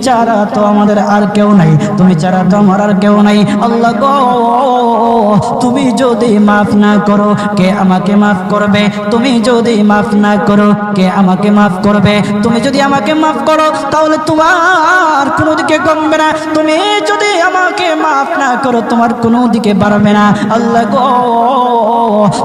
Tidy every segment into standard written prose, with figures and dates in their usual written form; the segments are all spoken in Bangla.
ছাড়া তো আমাদের আর কেউ নাই, তুমি ছাড়া তো আমার আর কেউ নাই। আল্লাহ গো, তুমি যদি মাফ না করো কে আমাকে মাফ করবে? তুমি যদি মাফ না করো কে আমাকে মাফ করবে? তুমি যদি আমাকে মাফ করো তাহলে তোমার কোনো দিকে কমবে না, তুমি যদি আমাকে মাফ না করো তোমার কোনো দিকে বাড়বে না। আল্লাহ গো,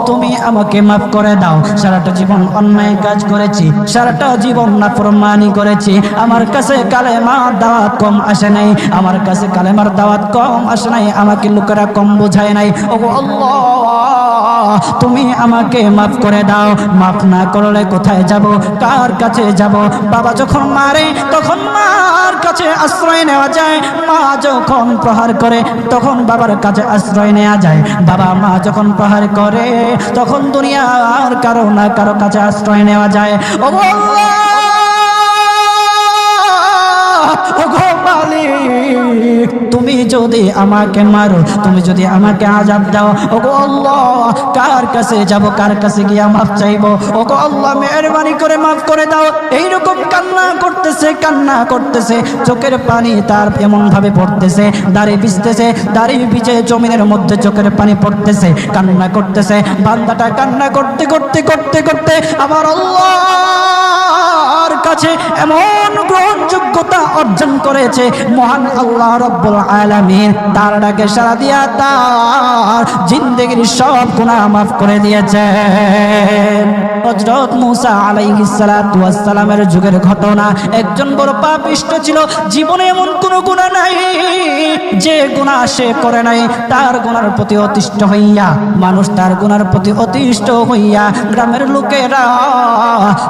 তুমি আমাকে মাফ করে দাও। সারাটা জীবন অন্যায় কাজ করেছি, সারাটা জীবন নাফরমানি করেছি, আমার কাছে কালেমার দাওয়াত কম আসে নাই, আমার কাছে কালেমার দাওয়াত কম আসে নাই, আমাকে লোকেরা কম বোঝায় নাই। ওগো আল্লাহ, তুমি আমাকে মাফ করে দাও। মাফ না করলে কোথায় যাব, কার কাছে যাব? বাবা যখন মারে তখন মার কাছে আশ্রয় নেওয়া যায়, মা যখন প্রহার করে তখন বাবার কাছে আশ্রয় নেওয়া যায়, বাবা মা যখন প্রহার করে তখন দুনিয়ার কারো না কারো কাছে আশ্রয় নেওয়া যায়। ওগো আল্লাহ, ওগো মালিক, তুমি যদি আমাকে মারো, তুমি যদি আমাকে আযাব দাও, ওগো আল্লাহ কার কাছে যাব, কার কাছে গিয়া মাফ চাইবো? ওগো আল্লাহ মেহেরবানি করে মাফ করে দাও। এইরকম কান্না করতেছে, কান্না করতেছে, চোখের পানি তার এমন ভাবে পড়তেছে, দাড়ি ভিজতেছে, দাড়ি ভিজে জমিনের মধ্যে চোখের পানি পড়তেছে, কান্না করতেছে। বান্দাটা কান্না করতে করতে করতে করতে আমার আল্লাহর কাছে এমন গ্রহণযোগ্যতা অর্জন করেছে, মহান আল্লাহ রাব্বুল আলামিন তার ডাকে সাড়া দিয়া তার জিন্দেগির সব গুনাহ মাফ করে দিয়েছেন। হযরত মূসা আলাইহিস সালাতু ওয়াস সালামের যুগের ঘটনা। একজন বড় পাপিষ্ঠ ছিল, জীবনে এমন কোন গুনাহ নাই যে গুনাহ সে করে নাই। তার গুনার প্রতি অতিষ্ঠ হইয়া, মানুষ তার গুনার প্রতি অতিষ্ঠ হইয়া, গ্রামের লোকেরা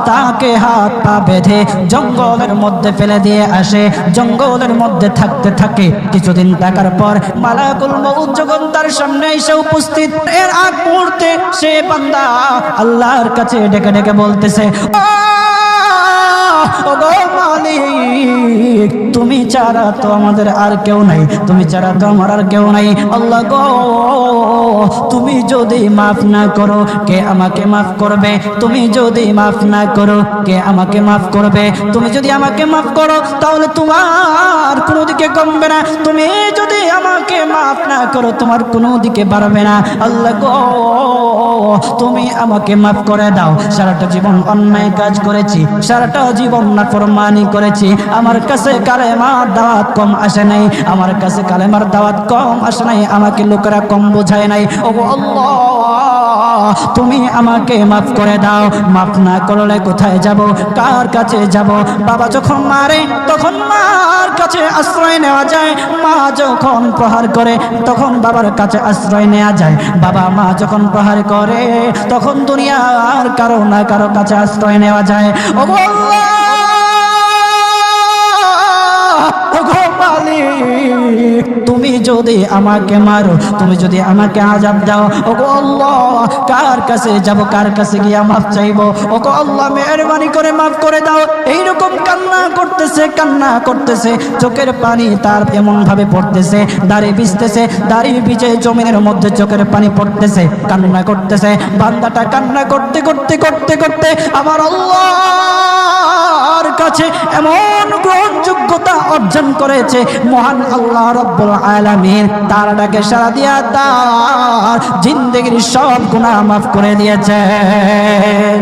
তাকে হাত পা বেঁধে জঙ্গলের মধ্যে ফেলে দিয়ে আসে। জঙ্গলের মধ্যে থাকতে থাকে, কিছুদিন থাকার পর মালাকুল মউত যখন তার সামনে এসে উপস্থিত, এর আগ মুহূর্তে সে বান্দা আল্লাহর কাছে ডেকে ডেকে বলতেছে, ওগো মালিক, তুমি ছাড়া তো আমাদের আর কেউ নাই, তুমি ছাড়া তো আমার আর কেউ নাই। আল্লাহ গো, তুমি যদি মাফ না করো কে আমাকে মাফ করবে? তুমি যদি মাফ না করো কে আমাকে মাফ করবে? তুমি যদি আমাকে মাফ করো তাহলে তোমার কোনো দিকে কমবে না, তুমি যদি আমাকে মাফ না করো তোমার কোনো দিকে বাড়বে না। আল্লাহ গো, তুমি আমাকে মাফ করে দাও। সারাটা জীবন অন্যায় কাজ করেছি, সারাটা জীবন নাফরমানি করেছি, আমার কাছে কালেমার দাওয়াত কম আসে নাই, আমার কাছে কালেমার দাওয়াত কম আসে নাই, আমাকে লোকেরা কম বোঝায় নাই। ওগো আল্লাহ, তুমি আমাকে মাফ করে দাও। মাফ না করলে কোথায় যাব, কার কাছে যাব? বাবা যখন মারে তখন মার কাছে আশ্রয় নেওয়া যায়, মা যখন প্রহার করে তখন বাবার কাছে আশ্রয় নেওয়া যায়, বাবা মা যখন প্রহার করে তখন দুনিয়ার কারো না কারো কাছে আশ্রয় নেওয়া যায়। ওগো আল্লাহ, ওগো মালিক, তুমি যদি আমাকে মারো, তুমি যদি আমাকে আযাব দাও, ওগো আল্লাহ কার কাছে যাব, কার কাছে গিয়া মাফ চাইবো? ওগো আল্লাহ মেহেরবানি করে মাফ করে দাও। এইরকম কান্না করতেছে, কান্না করতেছে, চোখের পানি তার এমন ভাবে পড়তেছে, দাড়ি ভিজতেছে, দাড়ি ভিজে জমিনের মধ্যে চোখের পানি পড়তেছে, কান্না করতেছে। বান্দাটা কান্না করতে করতে করতে করতে আমার আল্লাহর কাছে এমন গ্রহণযোগ্যতা অর্জন করেছে, মহান আল্লাহ রাব্বুল আলামিন তার ডাকে সাড়া দিয়া তার জিন্দেগির সব গুনাহ মাফ করে দিয়েছেন।